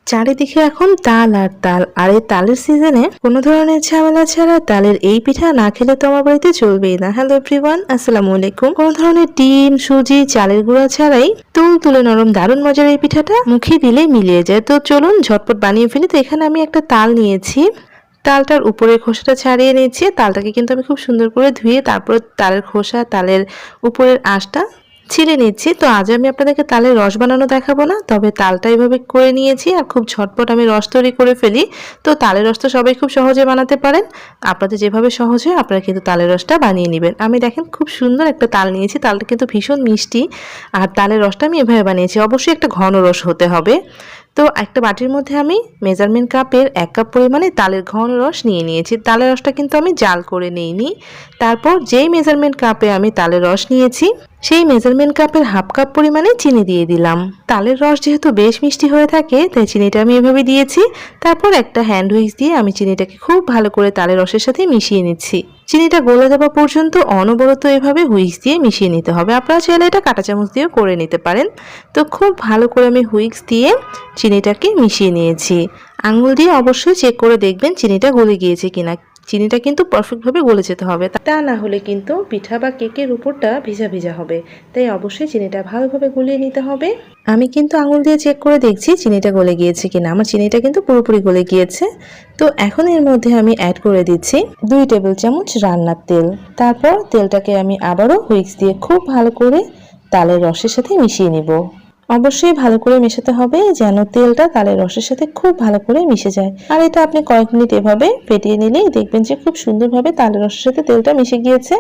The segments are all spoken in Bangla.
চারিদিকে এখন তাল আর তাল, আর এই তালের সিজনে কোনো ধরনের ঝামেলা ছাড়া তালের এই পিঠা না খেলে তো আমার বাড়িতে চলবেই না। হ্যালো এভরিওয়ান, আসসালামু আলাইকুম। কোনো ধরনের ডিম, সুজি, চালের গুঁড়া ছাড়াই তুল তুলে নরম দারুণ মজার এই পিঠাটা মুখে দিলেই মিলিয়ে যায়। তো চলুন ঝটপট বানিয়ে ফেলি। তো এখানে আমি একটা তাল নিয়েছি, তালটার উপরের খোসাটা ছাড়িয়ে নিয়েছি। তালটাকে কিন্তু আমি খুব সুন্দর করে ধুয়ে তারপর তালের খোসা, তালের উপরের আঁশটা ছিলে নিচ্ছি। তো আজ আমি আপনাদেরকে তালের রস বানানো দেখাবো না, তবে তালটা এইভাবে করে নিয়েছি আর খুব ঝটপট আমি রস তৈরি করে ফেলি। তো তালের রস তো সবাই খুব সহজে বানাতে পারেন, আপনাদের যেভাবে সহজ হয় আপনারা কিন্তু তালের রসটা বানিয়ে নেবেন। আমি দেখেন খুব সুন্দর একটা তাল নিয়েছি, তালটা কিন্তু ভীষণ মিষ্টি, আর তালের রসটা আমি এভাবে বানিয়েছি। অবশ্যই একটা ঘন রস হতে হবে। তো একটা বাটির মধ্যে আমি মেজারমেন্ট কাপের 1 কাপ পরিমাণে তালের ঘন রস নিয়ে নিয়েছি। তালের রসটা কিন্তু আমি জাল করে নিইনি। তারপর যেই মেজারমেন্ট কাপে আমি তালের রস নিয়েছি সেই মেজারমেন্ট কাপের 1/2 কাপ পরিমাণে চিনি দিয়ে দিলাম। তালের রস যেহেতু বেশ মিষ্টি হয়ে থাকে তাই চিনিটা আমি এভাবে দিয়েছি। তারপর একটা হ্যান্ড হুইস্ক দিয়ে আমি চিনিটাকে খুব ভালো করে তালের রসের সাথে মিশিয়ে নিচ্ছি। চিনিটা গলে যাওয়া পর্যন্ত অনবরত এভাবে হুইস্ক দিয়ে মিশিয়ে নিতে হবে। আপনারা চাইলে এটা কাঁটা চামচ দিয়েও করে নিতে পারেন। তো খুব ভালো করে আমি হুইস্ক দিয়ে চিনিটাকে মিশিয়ে নিয়েছি। আঙুল দিয়ে অবশ্যই চেক করে দেখবেন চিনিটা গলে গিয়েছে কিনা। চিনিটা কিন্তু পারফেক্টভাবে গলে যেতে হবে, তা না হলে কিন্তু পিঠা বা কেকের উপরটা ভিজা ভিজা হবে। তাই অবশ্যই চিনিটা ভালোভাবে গলিয়ে নিতে হবে। আমি কিন্তু আঙুল দিয়ে চেক করে দেখছি চিনিটা গলে গিয়েছে কিনা। আমার চিনিটা কিন্তু পুরোপুরি গলে গিয়েছে। তো এখন এর মধ্যে আমি অ্যাড করে দিচ্ছি 2 টেবিল চামচ রান্নার তেল। তারপর তেলটাকে আমি আবারও হুইস্ক দিয়ে খুব ভালো করে তালের রসের সাথে মিশিয়ে নিব। অবশ্যই ভালো করে মেশাতে হবে যেন তেলটা তালের রসের সাথে খুব ভালো করে মিশে যায়। আর এটা আপনি কয়েক মিনিট এভাবে ফেটিয়ে নিলেই দেখবেন যে খুব সুন্দরভাবে তালের রসের সাথে তেলটা মিশে গিয়েছে।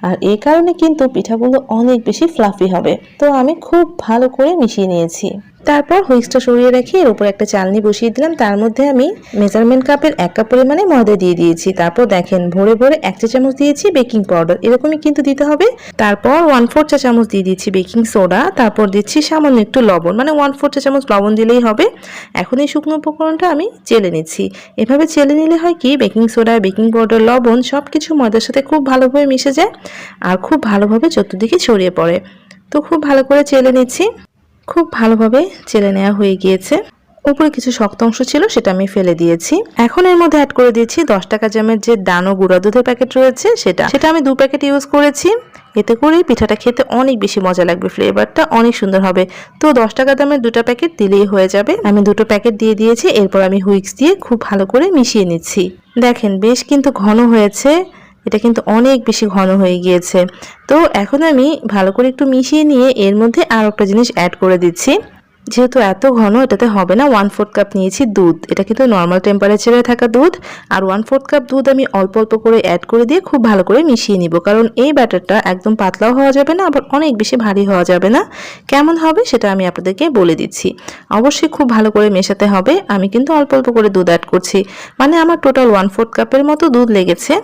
আর এই কারণে কিন্তু পিঠাগুলো অনেক বেশি ফ্লাফি হবে। তো আমি খুব ভালো করে মিশিয়ে নিয়েছি। তারপর হুইস্কটা সরিয়ে রেখে এর উপর একটা চালনি বসিয়ে দিলাম। তার মধ্যে আমি মেজারমেন্ট কাপের 1 কাপ পরিমাণে ময়দা দিয়ে দিয়েছি। তারপর দেখেন ভরে ভরে 1 চা চামচ দিয়েছি বেকিং পাউডার, এরকমই কিন্তু দিতে হবে। তারপর 1/4 চা চামচ দিয়ে দিচ্ছি বেকিং সোডা। তারপর দিচ্ছি সামান্য একটু লবণ, মানে 1/4 চা চামচ লবণ দিলেই হবে। এখন এই শুকনো উপকরণটা আমি চেলে নিচ্ছি। এভাবে চেলে নিলে হয় কি, বেকিং সোডা, বেকিং পাউডার, লবণ সবকিছু ময়দার সাথে খুব ভালোভাবে মিশে যায় আর খুব ভালোভাবে চতুর্দিকে ছড়িয়ে পড়ে। তো খুব ভালো করে চেলে নিচ্ছি। খুব ভালোভাবে চেলে নেওয়া হয়ে গিয়েছে। উপরে কিছু শক্ত অংশ ছিল সেটা আমি ফেলে দিয়েছি। এখন এর মধ্যে অ্যাড করে দিয়েছি 10 টাকা জামের যে দানো গুঁড়া দুধের প্যাকেট রয়েছে সেটা আমি 2 প্যাকেট ইউজ করেছি। এতে করে পিঠাটা খেতে অনেক বেশি মজা লাগবে, ফ্লেভারটা অনেক সুন্দর হবে। তো 10 টাকা দামের 2টা প্যাকেট দিলেই হয়ে যাবে। আমি 2টো প্যাকেট দিয়ে দিয়েছি। এরপর আমি হুইস্ক দিয়ে খুব ভালো করে মিশিয়ে নিচ্ছি। দেখেন বেশ কিন্তু ঘন হয়েছে, এটা কিন্তু অনেক বেশি ঘন হয়ে গিয়েছে। তো এখন আমি ভালো করে একটু মিশিয়ে নিয়ে এর মধ্যে আর একটা জিনিস অ্যাড করে দিচ্ছি। যেহেতু এত ঘন এটাতে হবে না, 1/4 কাপ নিয়েছি দুধ। এটা কিন্তু নর্মাল টেম্পারেচারে থাকা দুধ। আর 1/4 কাপ দুধ আমি অল্প অল্প করে অ্যাড করে দিয়ে খুব ভালো করে মিশিয়ে নিব, কারণ এই ব্যাটারটা একদম পাতলাও হওয়া যাবে না আবার অনেক বেশি ভারী হওয়া যাবে না। কেমন হবে সেটা আমি আপনাদেরকে বলে দিচ্ছি। অবশ্যই খুব ভালো করে মেশাতে হবে। আমি কিন্তু অল্প অল্প করে দুধ অ্যাড করছি, মানে আমার টোটাল 1/4 কাপের মতো দুধ লেগেছে।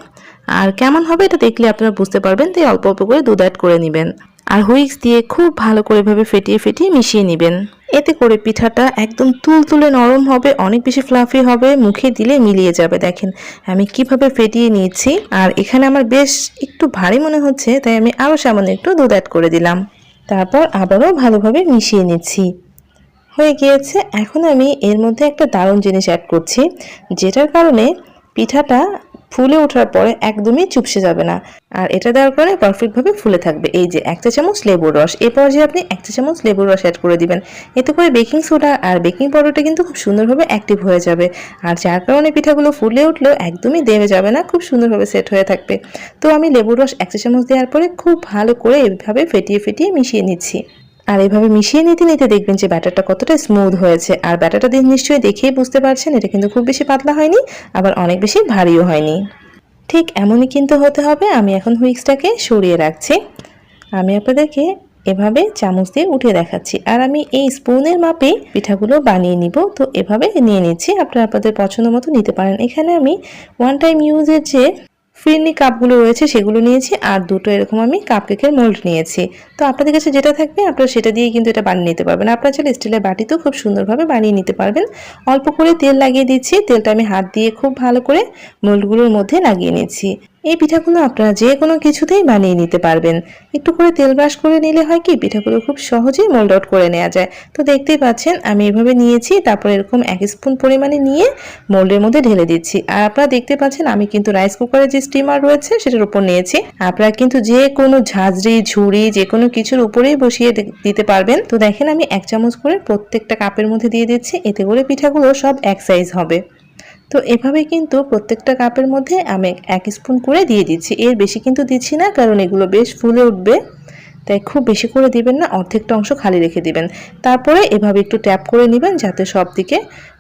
আর কেমন হবে এটা দেখলে আপনারা বুঝতে পারবেন, তাই অল্প অল্প করে দুধ অ্যাড করে নেবেন। আর হুইস্ক দিয়ে খুব ভালো করে এভাবে ফেটিয়ে ফেটিয়ে মিশিয়ে নেবেন। এতে করে পিঠাটা একদম তুলতুলে নরম হবে, অনেক বেশি ফ্লাফি হবে, মুখে দিলে মিলিয়ে যাবে। দেখেন আমি কিভাবে ফেটিয়ে নিয়েছি। আর এখানে আমার বেশ একটু ভারী মনে হচ্ছে, তাই আমি আরও সামান্য একটু দুধ অ্যাড করে দিলাম। তারপর আবারও ভালোভাবে মিশিয়ে নিচ্ছি। হয়ে গিয়েছে। এখন আমি এর মধ্যে একটা দারুণ জিনিস অ্যাড করছি, যেটার কারণে পিঠাটা ফুলে ওঠার পরে একদমই চুপসে যাবে না। আর এটা দেওয়ার কারণে পারফেক্টভাবে ফুলে থাকবে। এই যে 1 চা চামচ লেবুর রস, এই পর্যায়ে আপনি 1 চা চামচ লেবুর রস অ্যাড করে দিবেন। এতে করে বেকিং সোডা আর বেকিং পাউডারটা কিন্তু খুব সুন্দরভাবে অ্যাক্টিভ হয়ে যাবে। আর যার কারণে পিঠাগুলো ফুলে উঠলেও একদমই দেবে যাবে না, খুব সুন্দরভাবে সেট হয়ে থাকবে। তো আমি লেবুর রস 1 চা চামচ দেওয়ার পরে খুব ভালো করে এভাবে ফেটিয়ে ফেটিয়ে মিশিয়ে নিচ্ছি। আর এভাবে মিশিয়ে নিতে নিতে দেখবেন যে ব্যাটারটা কতটা স্মুথ হয়েছে। আর ব্যাটারটা দিয়ে নিশ্চয়ই দেখেই বুঝতে পারছেন এটা কিন্তু খুব বেশি পাতলা হয়নি, আবার অনেক বেশি ভারীও হয়নি। ঠিক এমনই কিন্তু হতে হবে। আমি এখন হুইস্কটাকে সরিয়ে রাখছি। আমি আপনাদেরকে এভাবে চামচ দিয়ে উঠে দেখাচ্ছি। আর আমি এই স্পুনের মাপে পিঠাগুলো বানিয়ে নিব। তো এভাবে নিয়ে নিচ্ছি, আপনারা আপনাদের পছন্দ মতো নিতে পারেন। এখানে আমি 1 টাইম ইউজের যে ফিরনি কাপগুলো রয়েছে সেগুলো নিয়েছি, আর 2টো এরকম আমি কাপ কেকের মোল্ড নিয়েছি। তো আপনাদের কাছে যেটা থাকবে আপনারা সেটা দিয়ে কিন্তু এটা বানিয়ে নিতে পারবেন। আপনারা চাইলে স্টিলের বাটিতেও খুব সুন্দরভাবে বানিয়ে নিতে পারবেন। অল্প করে তেল লাগিয়ে দিচ্ছি। তেলটা আমি হাত দিয়ে খুব ভালো করে মোল্ডগুলোর মধ্যে লাগিয়ে নিচ্ছি। এই পিঠাগুলো আপনারা যে কোনো কিছুতেই বানিয়ে নিতে পারবেন। একটু করে তেল ব্রাশ করে নিলে হয় কি পিঠাগুলো খুব সহজেই মোল্ড আউট করে নেওয়া যায়। তো দেখতেই পাচ্ছেন আমি এভাবে নিয়েছি, তারপর এরকম 1 স্পুন পরিমাণে নিয়ে মোল্ডের মধ্যে ঢেলে দিচ্ছি। আর আপনারা দেখতে পাচ্ছেন আমি কিন্তু রাইস কুকারের যে স্টিমার রয়েছে সেটার উপর নিয়েছি। আপনারা কিন্তু যে কোনো ঝাঁঝরি ঝুড়ি যে কোনো কিছুর উপরেই বসিয়ে দিতে পারবেন। তো দেখেন আমি 1 চামচ করে প্রত্যেকটা কাপের মধ্যে দিয়ে দিচ্ছি, এতে করে পিঠাগুলো সব এক সাইজ হবে। তো এভাবে কিন্তু প্রত্যেকটা কাপের মধ্যে আমি 1 স্পুন করে দিয়ে দিচ্ছি, এর বেশি কিন্তু দিচ্ছি না, কারণ এগুলো বেশ ফুলে উঠবে। তাই খুব বেশি করে দিবেন না, অর্ধেকটা অংশ খালি রেখে দিবেন। তারপরে এভাবে একটু ট্যাপ করে নেবেন যাতে সব দিকে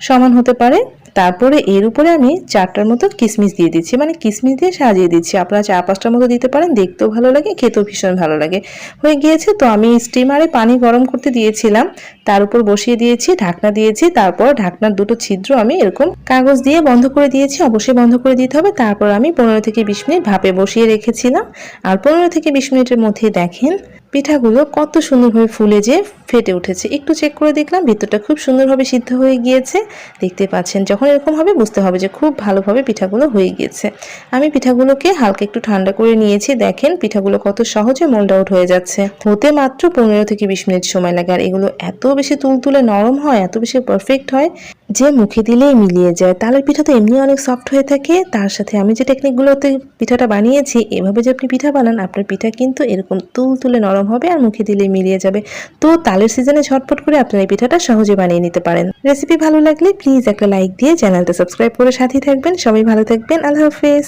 সমান হতে পারে। তারপরে এর উপরে আমি 4টার মতো কিশমিশ দিয়ে দিচ্ছি, মানে কিশমিশ দিয়ে সাজিয়ে দিচ্ছি। আপনারা 4-5টার মতো দিতে পারেন, দেখতেও ভালো লাগে, খেতেও ভীষণ ভালো লাগে। হয়ে গিয়েছে, তো আমি স্টিমারে পানি গরম করতে দিয়েছিলাম, তার উপর বসিয়ে দিয়েছি, ঢাকনা দিয়েছি। তারপর ঢাকনার দুটো ছিদ্র আমি এরকম কাগজ দিয়ে বন্ধ করে দিয়েছি, অবশ্যই বন্ধ করে দিতে হবে। তারপর আমি 15 থেকে 20 মিনিট ভাপে বসিয়ে রেখেছিলাম। আর 15 থেকে 20 মিনিটের মধ্যে দেখেন পিঠাগুলো কত সুন্দরভাবে ফুলে যে ফেটে উঠেছে। একটু চেক করে দেখলাম ভিতরটা খুব সুন্দরভাবে সিদ্ধ হয়ে গিয়েছে। দেখতে পাচ্ছেন যখন এরকম হবে বুঝতে হবে যে খুব ভালোভাবে পিঠাগুলো হয়ে গিয়েছে। আমি পিঠাগুলোকে হালকা একটু ঠান্ডা করে নিয়েছি। দেখেন পিঠাগুলো কত সহজে মোল্ড আউট হয়ে যাচ্ছে। হতে মাত্র 15 থেকে 20 মিনিট সময় লাগে। আর এগুলো এত বেশি তুলতুলে নরম হয়, এত বেশি পারফেক্ট হয় যে মুখে দিলেই মিলিয়ে যায়। তালের পিঠা তো এমনি অনেক সফট হয়ে থাকে, তার সাথে আমি যে টেকনিকগুলোতে পিঠাটা বানিয়েছি, এভাবে যে আপনি পিঠা বানান আপনার পিঠা কিন্তু এরকম তুলতুলে নরম হবে আর মুখে দিলেই মিলিয়ে যাবে। তো তালের সিজনে ঝটপট করে আপনারা এই পিঠাটা সহজে বানিয়ে নিতে পারেন। রেসিপি ভালো লাগলে প্লিজ একটা লাইক দিয়ে চ্যানেলটা সাবস্ক্রাইব করে সাথেই থাকবেন। সবাই ভালো থাকবেন, আল্লাহ হাফেজ।